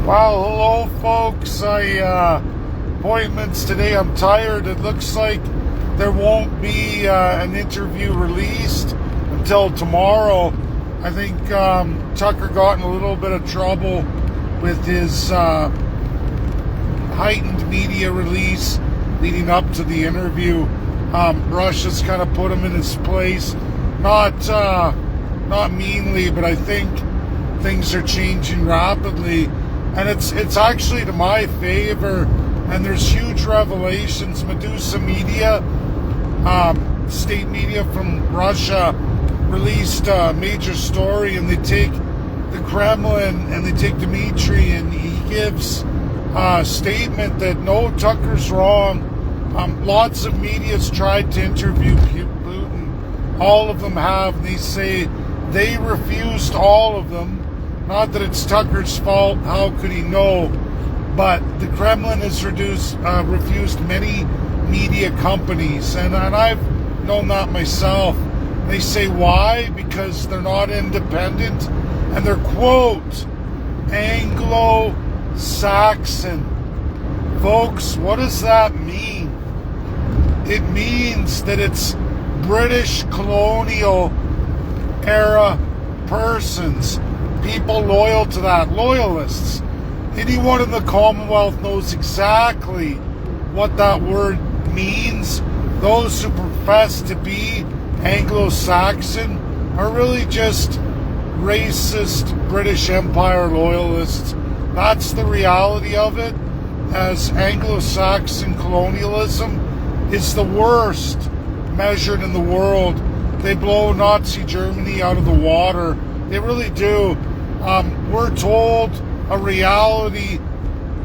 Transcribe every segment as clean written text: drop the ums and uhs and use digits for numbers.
Well, hello folks. Appointments today. I'm tired. It looks like there won't be an interview released until tomorrow. I think Tucker got in a little bit of trouble with his heightened media release leading up to the interview. Russia's kind of put him in his place. Not meanly, but I think things are changing rapidly. And it's actually to my favor, and there's huge revelations. Medusa Media, state media from Russia, released a major story, and they take the Kremlin and they take Dmitry, and he gives a statement that no, Tucker's wrong. Lots of media's tried to interview Putin. All of them have, and they say they refused all of them. Not that it's Tucker's fault, how could he know? But the Kremlin has refused many media companies, and I've known that myself. They say why? Because they're not independent, and they're, quote, Anglo-Saxon. Folks, what does that mean? It means that it's British colonial era persons, people loyal to that, loyalists. Anyone in the Commonwealth knows exactly what that word means. Those who profess to be Anglo-Saxon are really just racist British Empire loyalists. That's the reality of it, as Anglo-Saxon colonialism is the worst measured in the world. They blow Nazi Germany out of the water. They really do. We're told a reality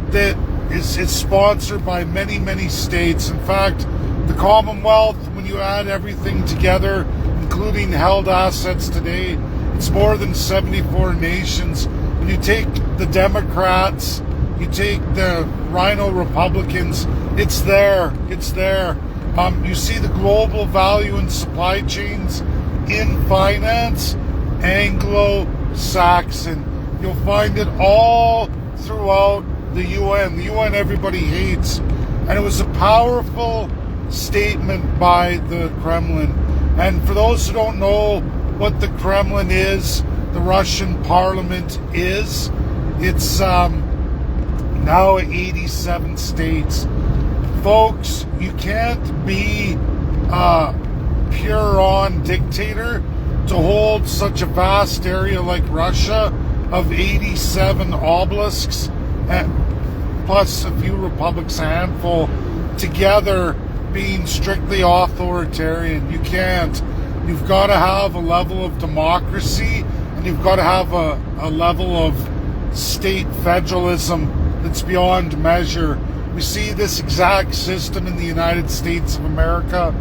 that is sponsored by many, many states. In fact, the Commonwealth, when you add everything together, including held assets today, it's more than 74 nations. When you take the Democrats, you take the Rhino Republicans, it's there. It's there. You see the global value in supply chains in finance, Anglo-Saxon. You'll find it all throughout the UN. The UN everybody hates. And it was a powerful statement by the Kremlin. And for those who don't know what the Kremlin is, the Russian parliament is, it's now 87 states. Folks, you can't be a pure-on dictator to hold such a vast area like Russia of 87 obelisks, and plus a few republics, a handful, together being strictly authoritarian. You can't. You've got to have a level of democracy, and you've got to have a level of state federalism that's beyond measure. We see this exact system in the United States of America.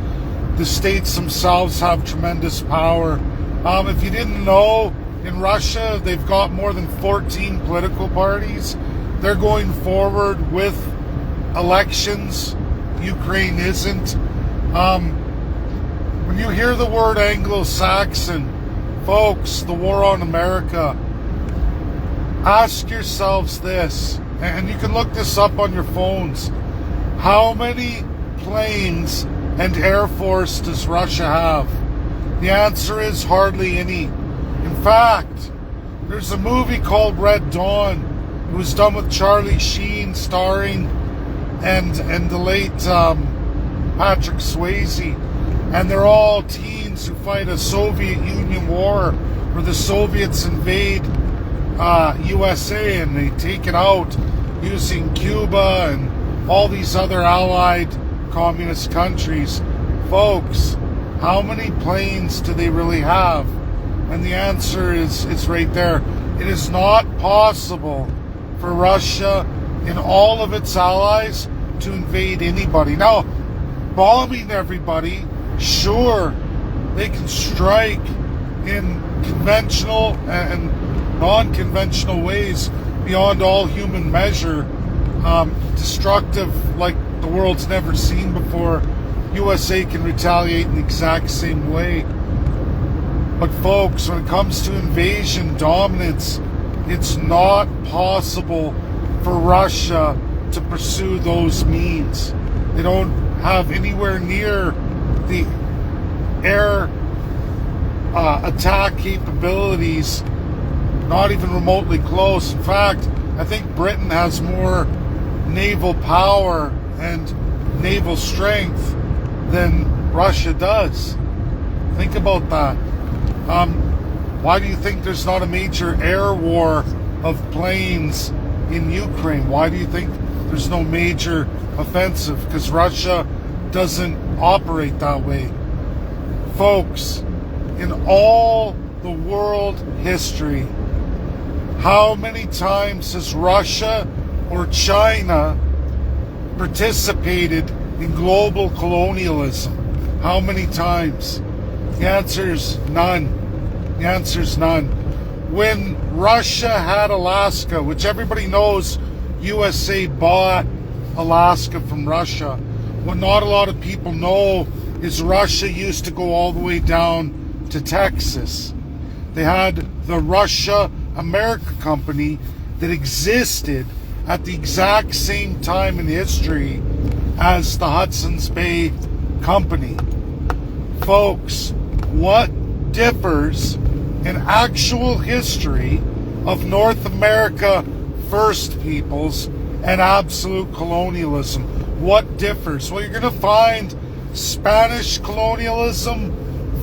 The states themselves have tremendous power. If you didn't know, in Russia, they've got more than 14 political parties. They're going forward with elections. Ukraine isn't. When you hear the word Anglo-Saxon, folks, the war on America, ask yourselves this, and you can look this up on your phones. How many planes and air force does Russia have? The answer is hardly any. In fact, there's a movie called Red Dawn. It was done with Charlie Sheen starring and the late Patrick Swayze. And they're all teens who fight a Soviet Union war where the Soviets invade USA and they take it out using Cuba and all these other allied communist countries. Folks, how many planes do they really have? And the answer is right there. It is not possible for Russia and all of its allies to invade anybody. Now, bombing everybody, sure, they can strike in conventional and non-conventional ways beyond all human measure, destructive like the world's never seen before. USA can retaliate in the exact same way. But folks, when it comes to invasion, dominance, it's not possible for Russia to pursue those means. They don't have anywhere near the air attack capabilities, not even remotely close. In fact, I think Britain has more naval power and naval strength than Russia does. Think about that. Why do you think there's not a major air war of planes in Ukraine? Why do you think there's no major offensive? Because Russia doesn't operate that way. Folks, in all the world history, how many times has Russia or China participated in global colonialism? How many times? The answer's none. The answer's none. When Russia had Alaska, which everybody knows USA bought Alaska from Russia, what not a lot of people know is Russia used to go all the way down to Texas. They had the Russia-America Company that existed at the exact same time in history as the Hudson's Bay Company. Folks, what differs in actual history of North America First Peoples and absolute colonialism? What differs? Well, you're going to find Spanish colonialism,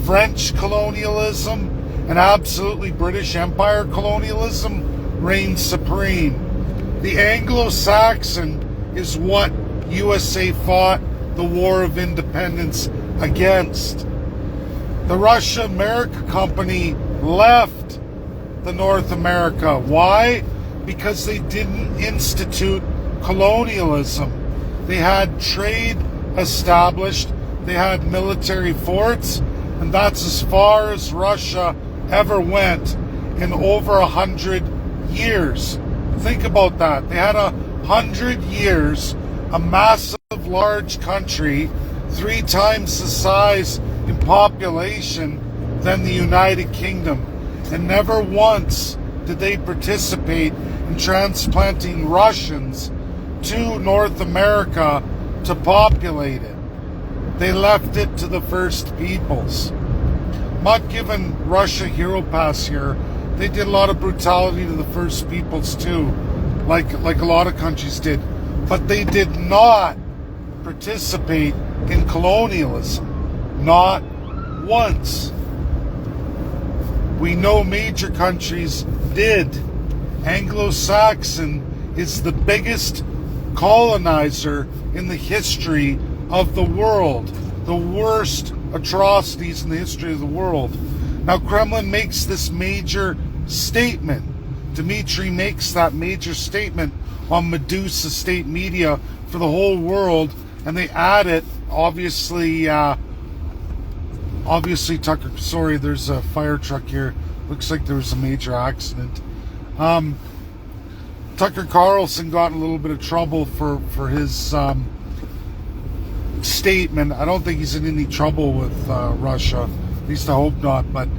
French colonialism, and absolutely British Empire colonialism reigns supreme. The Anglo-Saxon is what USA fought the War of Independence against. The Russia-America Company left the North America. Why? Because they didn't institute colonialism. They had trade established, they had military forts, and that's as far as Russia ever went in over 100 years. Think about that. They had 100 years, a massive, large country, 3 times the size in population than the United Kingdom. And never once did they participate in transplanting Russians to North America to populate it. They left it to the First Peoples. I'm not giving Russia hero pass here. They did a lot of brutality to the First Peoples too, like a lot of countries did. But they did not participate in colonialism. Not once. We know major countries did. Anglo-Saxon is the biggest colonizer in the history of the world. The worst atrocities in the history of the world. Now, Kremlin makes this major statement. Dmitry makes that major statement on Medusa state media for the whole world, and they add it, obviously, Tucker, sorry, there's a fire truck here. Looks like there was a major accident. Tucker Carlson got in a little bit of trouble for his statement. I don't think he's in any trouble with Russia. At least I hope not. But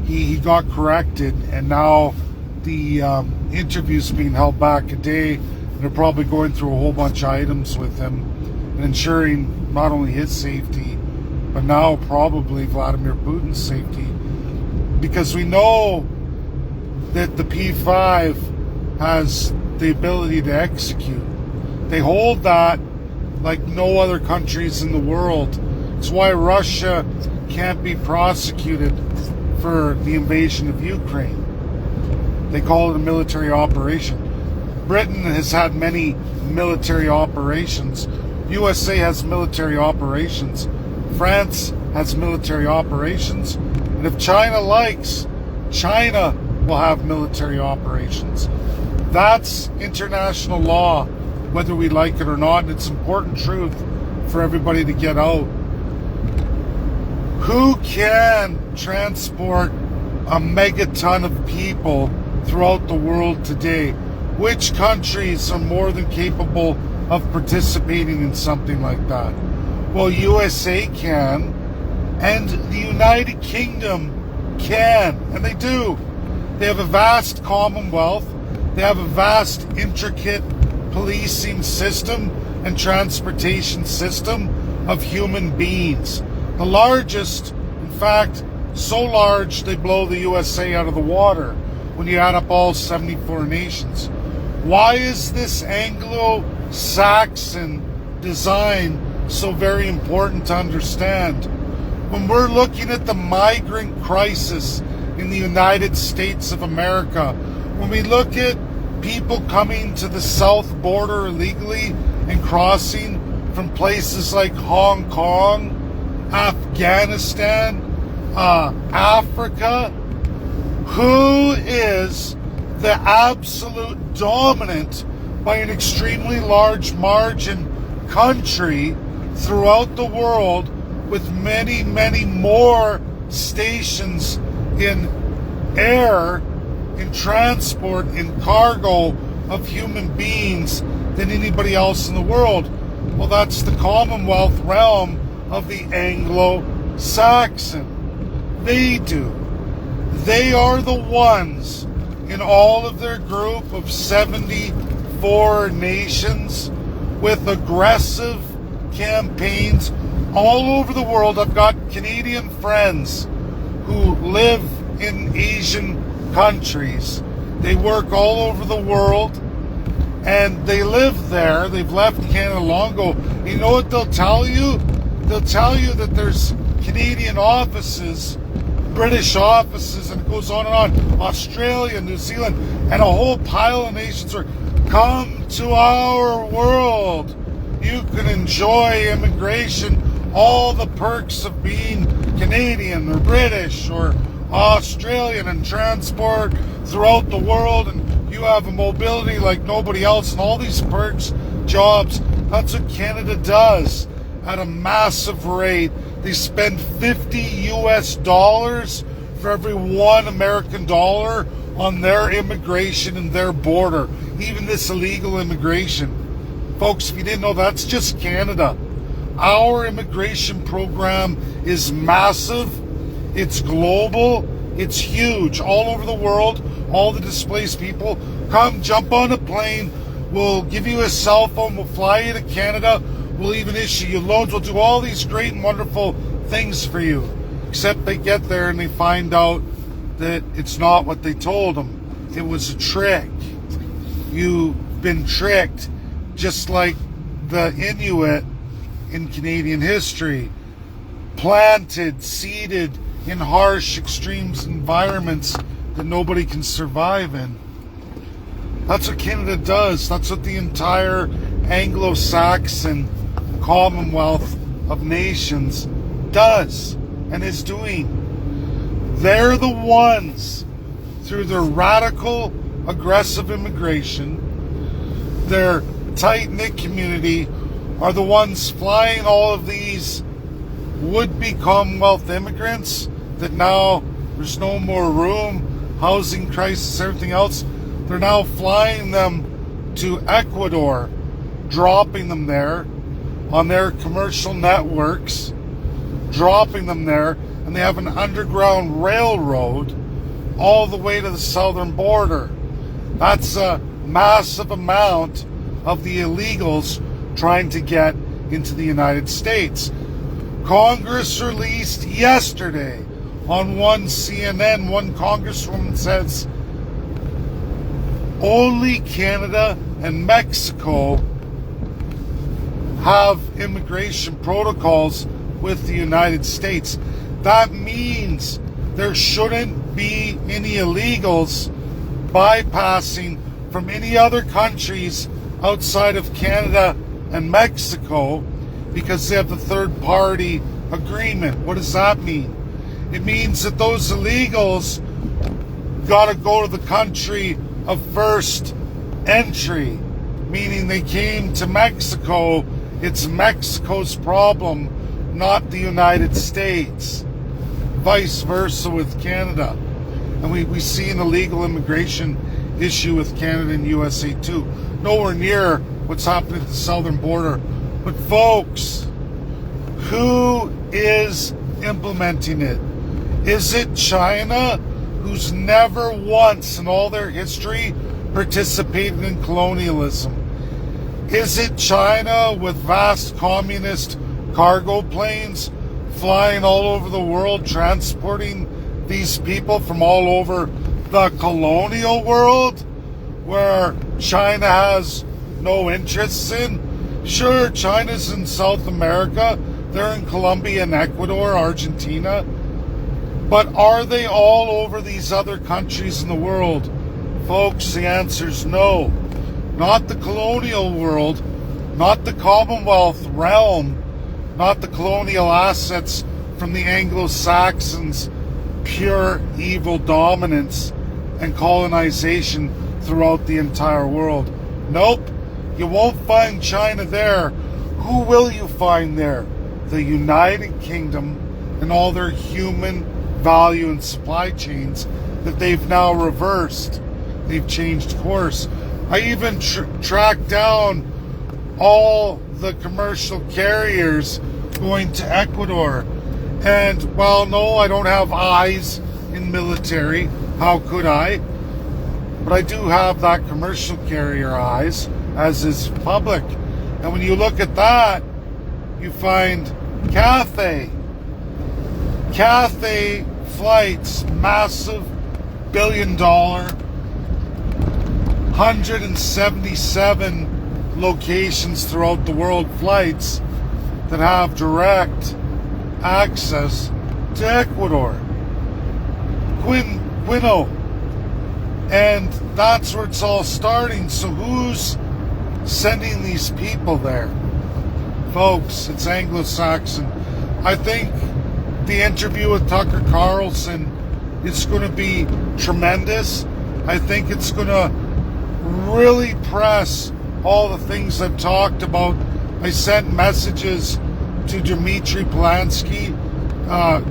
he got corrected, and now the interview's being held back a day. And they're probably going through a whole bunch of items with him and ensuring not only his safety, but now probably Vladimir Putin's safety. Because we know that the P5 has the ability to execute. They hold that like no other countries in the world. It's why Russia can't be prosecuted for the invasion of Ukraine. They call it a military operation. Britain has had many military operations. USA has military operations. France has military operations. And if China likes, China will have military operations. That's international law, whether we like it or not. And it's important truth for everybody to get out. Who can transport a megaton of people throughout the world today? Which countries are more than capable of participating in something like that? Well, USA can, and the United Kingdom can, and they do. They have a vast commonwealth. They have a vast, intricate policing system and transportation system of human beings. The largest, in fact, so large they blow the USA out of the water when you add up all 74 nations. Why is this Anglo-Saxon design so very important to understand? When we're looking at the migrant crisis in the United States of America, when we look at people coming to the south border illegally and crossing from places like Hong Kong, Afghanistan, Africa, who is the absolute dominant by an extremely large margin country throughout the world, with many, many more stations in air, in transport, in cargo of human beings than anybody else in the world? Well, that's the Commonwealth realm of the Anglo-Saxon. They do. They are the ones in all of their group of 74 nations with aggressive campaigns all over the world. I've got Canadian friends who live in Asian countries. They work all over the world and they live there. They've left Canada long ago. You know what they'll tell you? They'll tell you that there's Canadian offices, British offices, and it goes on and on, Australia, New Zealand, and a whole pile of nations are, come to our world. You can enjoy immigration, all the perks of being Canadian or British or Australian, and transport throughout the world, and you have a mobility like nobody else, and all these perks, jobs. That's what Canada does at a massive rate. They spend $50 for every $1 American on their immigration and their border, even this illegal immigration. Folks, if you didn't know, that's just Canada. Our immigration program is massive, it's global, it's huge, all over the world. All the displaced people, come jump on a plane, we'll give you a cell phone, we'll fly you to Canada, we'll even issue you loans, we'll do all these great and wonderful things for you. Except they get there and they find out that it's not what they told them. It was a trick. You've been tricked, just like the Inuit in Canadian history. Planted, seeded in harsh, extreme environments that nobody can survive in. That's what Canada does. That's what the entire Anglo-Saxon Commonwealth of Nations does and is doing. They're the ones, through their radical, aggressive immigration, their tight-knit community, are the ones flying all of these would-be Commonwealth immigrants that now there's no more room, housing crisis, everything else. They're now flying them to Ecuador, dropping them there on their commercial networks, dropping them there, and they have an underground railroad all the way to the southern border. That's a massive amount of the illegals trying to get into the United States. Congress released yesterday on one CNN, one congresswoman says only Canada and Mexico have immigration protocols with the United States. That means there shouldn't be any illegals bypassing from any other countries outside of Canada and Mexico because they have the third party agreement. What does that mean? It means that those illegals got to go to the country of first entry, meaning they came to Mexico. It's Mexico's problem, not the United States. Vice versa with Canada. And we see an illegal immigration issue with Canada and USA too. Nowhere near what's happening at the southern border. But folks, who is implementing it? Is it China, who's never once in all their history participated in colonialism? Is it China with vast communist cargo planes flying all over the world, transporting these people from all over the colonial world, where China has no interests in? Sure, China's in South America. They're in Colombia and Ecuador, Argentina. But are they all over these other countries in the world? Folks, the answer's no. Not the colonial world, not the Commonwealth realm, not the colonial assets from the Anglo-Saxons' pure evil dominance and colonization throughout the entire world. Nope, you won't find China there. Who will you find there? The United Kingdom and all their human value and supply chains that they've now reversed. They've changed course. I even tracked down all the commercial carriers going to Ecuador. And while no, I don't have eyes in military, how could I? But I do have that commercial carrier eyes, as is public. And when you look at that, you find Cathay flights, massive $1 billion, 177 locations throughout the world flights that have direct access to Ecuador. Quino. And that's where it's all starting. So who's sending these people there? Folks, it's Anglo-Saxon. I think the interview with Tucker Carlson is going to be tremendous. I think it's going to really press all the things I've talked about. I sent messages to Dmitry Polansky,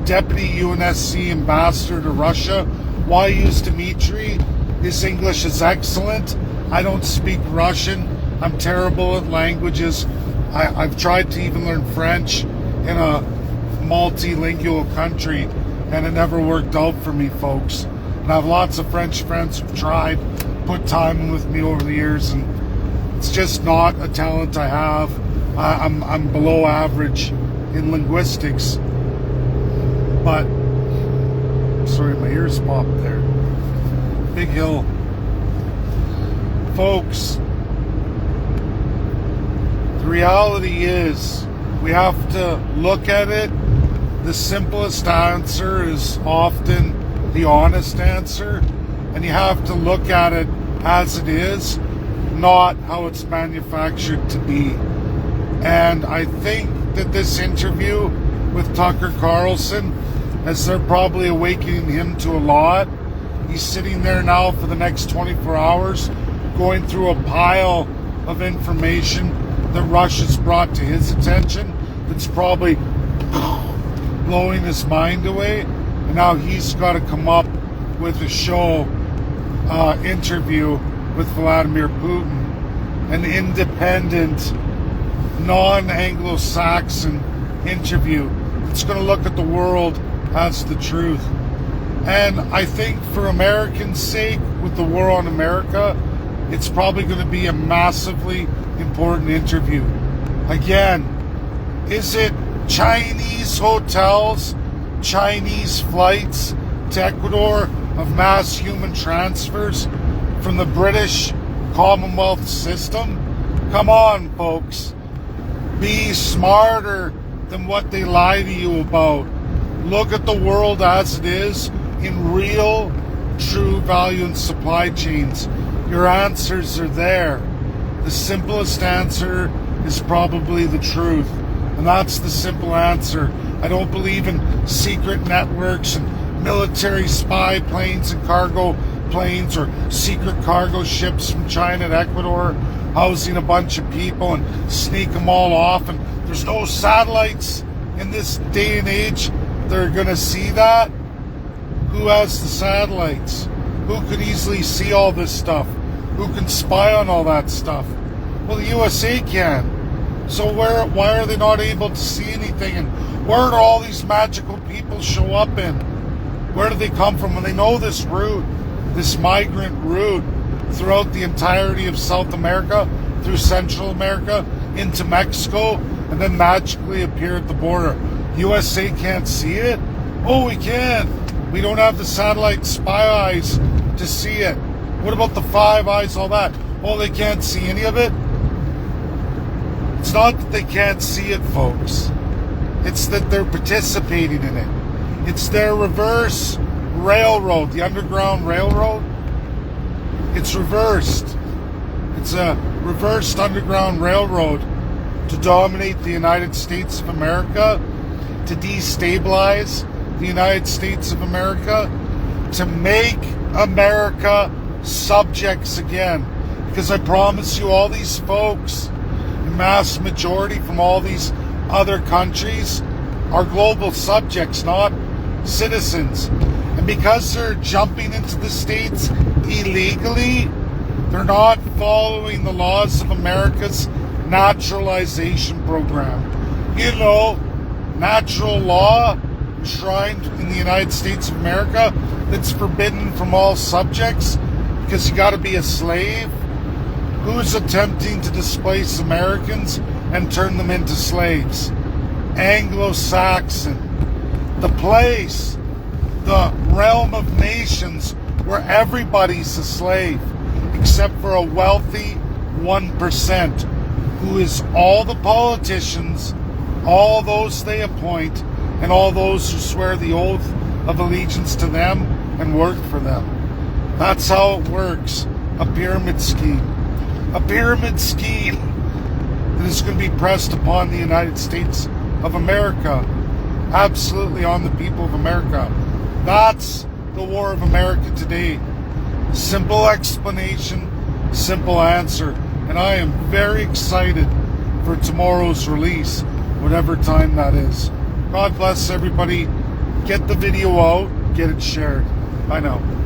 Deputy UNSC Ambassador to Russia. Why use Dmitry? His English is excellent. I don't speak Russian. I'm terrible at languages. I've tried to even learn French in a multilingual country, and it never worked out for me, folks. And I have lots of French friends who've tried, put time in with me over the years, and it's just not a talent I have. I'm below average in linguistics. But, sorry, my ears popped there. Big hill. Folks, the reality is we have to look at it. The simplest answer is often the honest answer, and you have to look at it as it is, not how it's manufactured to be. And I think that this interview with Tucker Carlson, as they're probably awakening him to a lot, he's sitting there now for the next 24 hours going through a pile of information that Russia's brought to his attention that's probably blowing his mind away. And now he's got to come up with a show interview with Vladimir Putin, an independent, non-Anglo-Saxon interview that's going to look at the world as the truth. And I think for Americans' sake, with the war on America, it's probably going to be a massively important interview. Again, is it Chinese hotels, Chinese flights to Ecuador of mass human transfers from the British Commonwealth system? Come on, folks. Be smarter than what they lie to you about. Look at the world as it is in real, true value and supply chains. Your answers are there. The simplest answer is probably the truth. And that's the simple answer. I don't believe in secret networks and military spy planes and cargo planes or secret cargo ships from China to Ecuador housing a bunch of people and sneak them all off. And there's no satellites in this day and age that are going to see that. Who has the satellites? Who could easily see all this stuff? Who can spy on all that stuff? Well, the USA can. So why are they not able to see anything? And where do all these magical people show up in? Where do they come from? When they know this route, this migrant route throughout the entirety of South America, through Central America into Mexico and then magically appear at the border. USA can't see it? Oh, we can. We don't have the satellite spy eyes to see it. What about the 5 eyes, all that? Oh, they can't see any of it? It's not that they can't see it, folks. It's that they're participating in it. It's their reverse railroad, the Underground Railroad. It's reversed. It's a reversed Underground Railroad to dominate the United States of America, to destabilize the United States of America, to make America subjects again. Because I promise you, all these folks, in mass majority from all these other countries, are global subjects, not citizens. And because they're jumping into the States illegally, they're not following the laws of America's naturalization program. You know, natural law enshrined in the United States of America that's forbidden from all subjects because you got to be a slave. Who's attempting to displace Americans and turn them into slaves? Anglo-Saxon. The place, the realm of nations where everybody's a slave except for a wealthy 1%, who is all the politicians, all those they appoint, and all those who swear the oath of allegiance to them and work for them. That's how it works. A pyramid scheme. A pyramid scheme that is going to be pressed upon the United States of America. Absolutely on the people of America. That's the war of America today. Simple explanation, simple answer. And I am very excited for tomorrow's release, whatever time that is. God bless everybody. Get the video out, get it shared. Bye now.